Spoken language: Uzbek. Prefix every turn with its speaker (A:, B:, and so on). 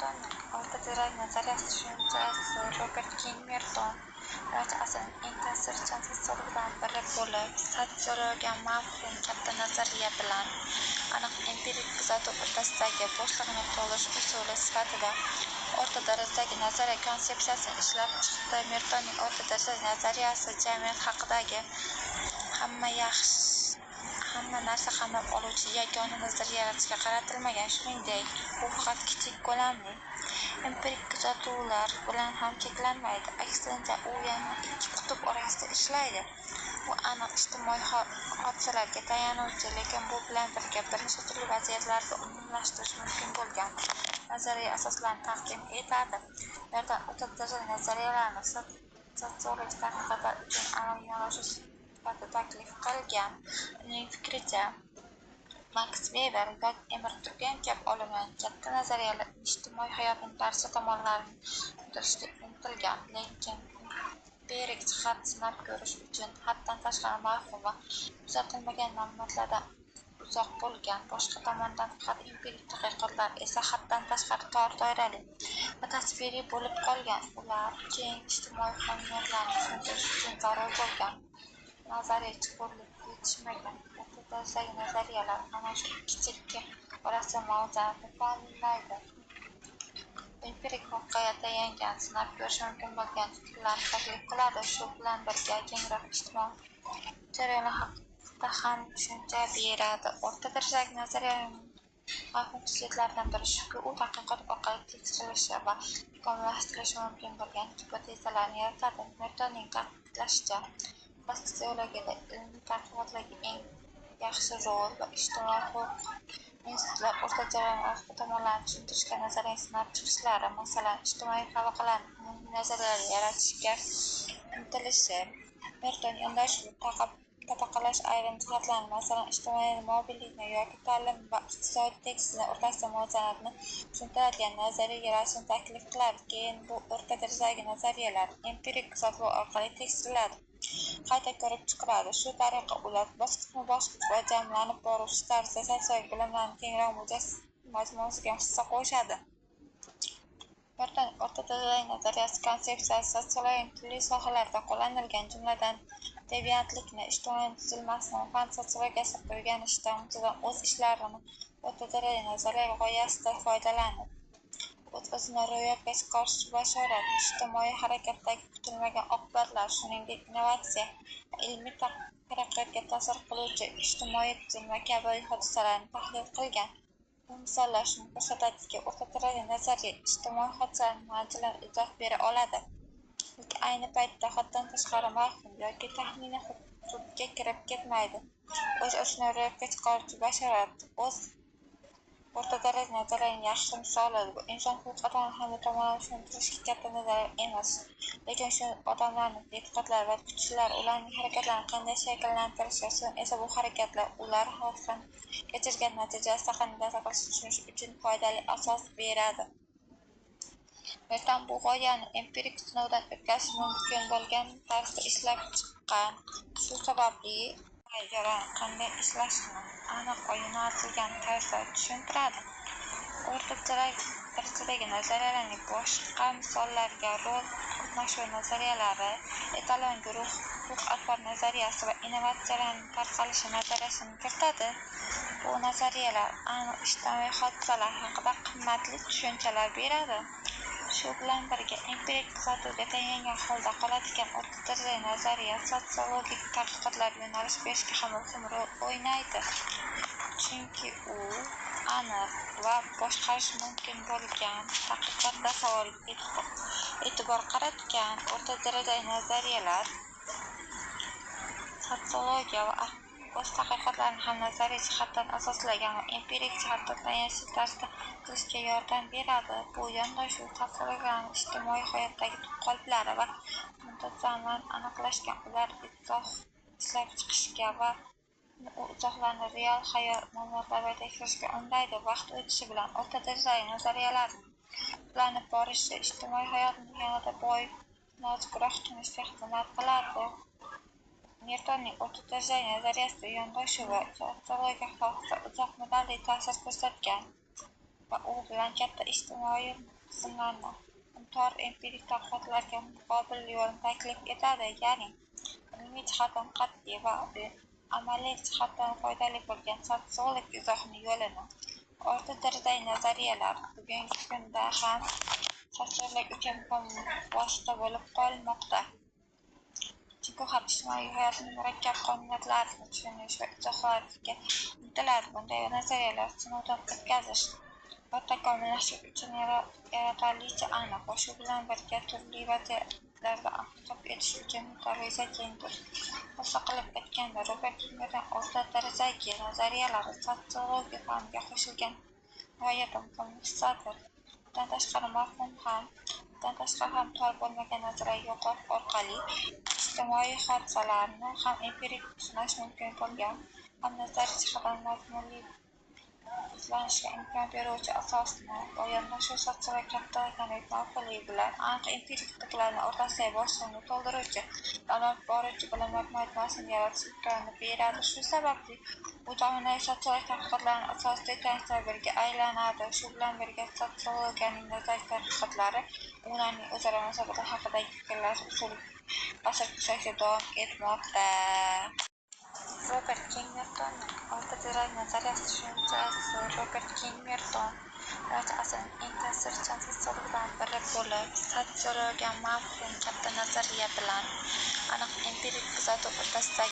A: Mertonning o'rta dirrak nazariyasi tushunchasi Robert King Merton asrining eng ta'sirchan sotsiologlardan biri bo'lib, sotsiologiya mavhum katta nazariya bilan aniq empirik kuzatuv o'rtasidagi bo'shliqni to'ldirish usuli sifatida o'rta darajadagi nazariya konsepsiyasini ishlab chiqdi. Mertonning o'rta darajadagi nazariyasi jamiyat haqidagi hamma narsa qamrab oluvchi yagona nazariya yaratishga qaratilmagan, shuningdek, bu faqat kichik ko'lamli empirik kuzatuvlar bilan ham cheklanmaydi. Aksincha, u yana ikki qutb orasida ishlaydi. Bu aniq ijtimoiy hodisalarga tayanuvchi, lekin bu bilan birga bir nechta turli vaziyatlarda umumlashtirish mumkin bo'lgan nazariya asoslarini taqdim etadi. Merton o'rta darajadagi nazariyalarni sotsiologik tadqiqotlar uchun amalga oshirish sifatida taklif qilgan. Uning fikricha, Max Weber yoki Emil Durkheim kabi olimlar katta nazariyalar ijtimoiy hayotning barcha tomonlarini tushuntirishga intilgan, lekin empirik jihatdan sinab ko'rish uchun haddan tashqari mavhum va kuzatilmagan ma'lumotlardan uzoq bo'lgan. Boshqa tomondan, faqat empirik tadqiqotlar esa haddan tashqari tor doirali va tasviriy bo'lib qolgan. Ular keng ijtimoiy qonuniyatlarni tushuntirish uchun zarur bo'lgan nazariy chuqurlikka yetishmagan. O'rta darajadagi nazariyalar ana shu ikki chekka orasidagi muvozanatni ta'minlaydi. Empirik voqeaga tayangan, sinab ko'rish mumkin bo'lgan fikrlarni taklif qiladi. Shu bilan birga, kengroq ijtimoiy jarayonlar haqida ham tushuncha beradi. O'rta darajadagi nazariyaning mavhum xususiyatlaridan biri shuki, u tadqiqot orqali tekshirilishi va takomillashtirilishi mumkin bo'lgan gipotezalarni yaratadi. Mertonning ta'kidlashicha, sotsiologiyada ilmiy tadqiqotlarga eng yaxshi rol va ijtimoiy huquq institutlar o'rta jarayon boshqa tomonlarni tushuntirishga nazariyaning sinab chiqishlari, masalan, ijtimoiy aloqalarning umumiy nazariyalarini yaratishga intilishi. Merton yondashuvni tabaqalash ayrim jihatlarni, masalan, ijtimoiy mobillikni yoki ta'lim va iqtisodiy tengsizlik o'rtasidagi muvozanatni tushuntiradigan nazariya yaratishni taklif qiladi. Keyin bu o'rta darajadagi nazariyalar empirik kuzatuv orqali tekshiriladi, qayta ko'rib chiqiladi. Shu tariqa ular bosqichma-bosqich va jamlanib boruvchi tarzda sotsiologik bilimlarning kengroq majmuasiga hissa qo'shadi. Merton o'rta darajadagi nazariyasi konsepsiyasi sotsiologiyaning turli sohalarida qo'llanilgan, jumladan deviantlikni, ijtimoiy tuzilmasini va fan sotsiologiyasini o'rganishda umumjahon o'z ishlarini o'rta darajadagi nazariya g'oyasidan foydalanib, o'z-o'zini ro'yobga chiqarish bashorat, ijtimoiy harakatdagi kutilmagan oqibatlar, shuningdek, innovatsiya va ilmiy taraqqiyotga ta'sir qiluvchi ijtimoiy tuzilma kabi hodisalarni tahlil qilgan. Bu misollar shuni ko'rsatadiki, o'rta darajadagi nazariya ijtimoiy hodisalarning manzilini izoh bera oladi, lekin ayni paytda haddan tashqari mavhum yoki taxminiy hududga kirib ketmaydi. O'z-o'zini ro'yobga chiqaruvchi bashorat o'rta darajadagi nazariyaning yaxshi misoli. Bu inson xulq-atvori hamda tomonlarni tushuntirishga katta nazariya emas, lekin shu odamlarning e'tiqodlari va kutishlari ularning harakatlarini qanday shakllantirishi, so'ng esa bu harakatlar ular hodisadan kechirgan natijasi qanday saqlashni tushunish uchun foydali asos beradi. Merton bu g'oyani empirik sinovdan o'tkazish mumkin bo'lgan tarzda ishlab chiqqan. Shu sababli jarayon qanday ishlashini aniq va yo'naltirilgan tarzda tushuntiradi. O'rta darajadagi nazariyalarning boshqa misollariga rol qatnashuv nazariyalari, etalon guruh, xulq-atvor nazariyasi va innovatsiyalarning tarqalishi nazariyasini kiritadi. Bu nazariyalar aniq ijtimoiy hodisalar haqida qimmatli tushunchalar beradi. Shu bilan birga, empirik kuzatuvga tayangan holda qoladigan o'rta darajadagi nazariya sotsiologik tadqiqotlarga yo'nalish berishga ham muhim rol o'ynaydi, chunki u aniq va boshqarish mumkin bo'lgan tadqiqot tasavvuriga e'tibor qaratgan. O'rta darajadagi nazariyalar sotsiologiya va o'z tadqiqotlarini ham nazariy jihatdan asoslangan va empirik jihatdan tayanchli tarzda qilishga yordam beradi. Bu yondashuv sotsiologlarning ijtimoiy hayotdagi qoliplari va muntazamlarni aniqlashga, ularni ishlab chiqishga va u izohlarni real hayot ma'lumotlarga tekshirishga undaydi. Vaqt o'tishi bilan o'rta darajadagi nazariyalarning tiklanib borishi ijtimoiy hayotning yanada boy, nozikroq tushunishga xizmat qiladi. Mertonning o'rta darajadagi nazariyasi yondashuv va sotsiologiya sohasida uzoq muddatli ta'sir ko'rsatgan. va u bilan katta ijtimoiy tizimlarni tor empirik tadqiqotlarga muqobil yo'lni taklif etadi, ya'ni ilmiy jihatdan qat'iy va amaliy jihatdan foydali bo'lgan sotsiolog izohni yo'lini. O'rta darajali nazariyalar bugungi kunda ham sotsiolog uchun muhim vosita bo'lib qolmoqda. Chunki ham ijtimoiy hayotning murakkab qonuniyatlarini tushunish va izohlashga intiladi. Bunday nazariyalar sinovdan o'tkazish va takomillashtirish uchun yaratilishi aniq va shu bilan birga turli vaziyatlarda amal etish uchun darvoza kengdir. Qisqa qilib aytganda, Robert Kimmerning o'rta darajadagi nazariyalari sotsiologiya faniga qo'shilgan nihoyatda muhim hissadir. Bundan tashqari ham tor bo'lmagan nazariya yo'qotish orqali ijtimoiy hodisalarni ham empirik tushunish mumkin bo'lgan, ham nazariy jihatdan mazmunli izlanishga imkon beruvchi asosni bayonlash sotsiolog katta jamiyat mavqeligi bilan aniq empirik faktlarning o'rtasidagi bo'shliqni to'ldiruvchi, davlat boruvchi bilimlar majmuasini yaratish imkonini beradi. Shu sababli u zamonaviy sotsiolog tadqiqotlarning asosiy tayanch-biriga aylanadi. Shu bilan birga sotsiologiyaning nazariy tadqiqotlari ularning o'zaro munosabati haqidagi fikrlash usuli asr davom etmoqda. Robert Kimmertonning o'rta darajali nazariyasi tushunchasi Robert Kimmerton XX asrning eng ta'sirchan sotsiologlardan biri bo'lib, sotsiologiya mavhum katta nazariya bilan aniq empirik kuzatuv o'rtasidagi